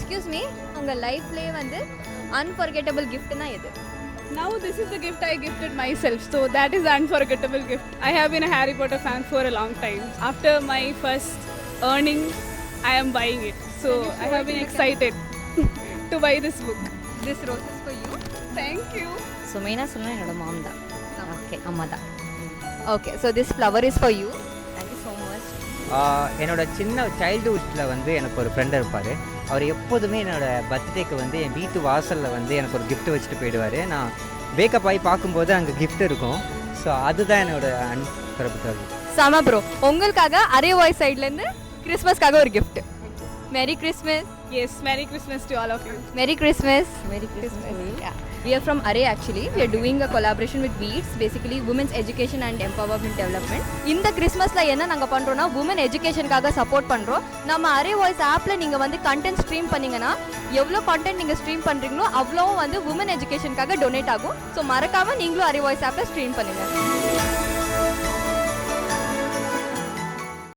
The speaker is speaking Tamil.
எக்ஸ்கியூஸ் மீ, உங்கள் லைஃப்லேயே வந்து அன்ஃபர்கெட்டபிள் கிஃப்ட்னா எது? Now this is the gift I gifted myself, so that is unforgettable gift. I have been a Harry Potter fan for a long time. After my first earning, I am buying it. So I have been excited to buy this book. This rose is for you. Thank you. So மெயினாக சொல்லலாம் என்னோட மாம் தான். ஓகே, அம்மா தான். Okay, so this flower is for you. Thank you so much. என்னோட சின்ன சைல்டுஹுட்டில் வந்து எனக்கு ஒரு ஃப்ரெண்ட் இருப்பார். அவர் எப்போதுமே என்னோடய பர்த்டேக்கு வந்து என் வீட்டு வாசலில் வந்து எனக்கு ஒரு கிஃப்ட் வச்சுட்டு போயிடுவார். நான் வேக்கப் ஆகி பார்க்கும்போது அங்கே கிஃப்ட் இருக்கும். ஸோ அதுதான் என்னோடய அன்பிறப்புகள். சம ப்ரோ, உங்களுக்காக அரே வாய்ஸ் சைட்லேருந்து கிறிஸ்மஸ்க்காக ஒரு gift. Merry Christmas. Yes, Merry Christmas to all of you. Merry Christmas. Merry Christmas. Yeah. We are from Array actually. We are doing a collaboration with Weeds, basically women's education and empowerment development. இந்த கிறிஸ்மஸ்ல என்ன நாங்க பண்றோம்னா women educationக்காக சப்போர்ட் பண்றோம். நம்ம Array Voice ஆப்ல நீங்க வந்து கண்டென்ட் ஸ்ட்ரீம் பண்ணீங்கன்னா எவ்வளோ கண்டென்ட் நீங்க ஸ்ட்ரீம் பண்றீங்களோ அவ்வளோ வந்து women educationக்காக டொனேட் ஆகும். ஸோ மறக்காம நீங்களும் Array Voice ஆப்ல ஸ்ட்ரீம் பண்ணுங்க.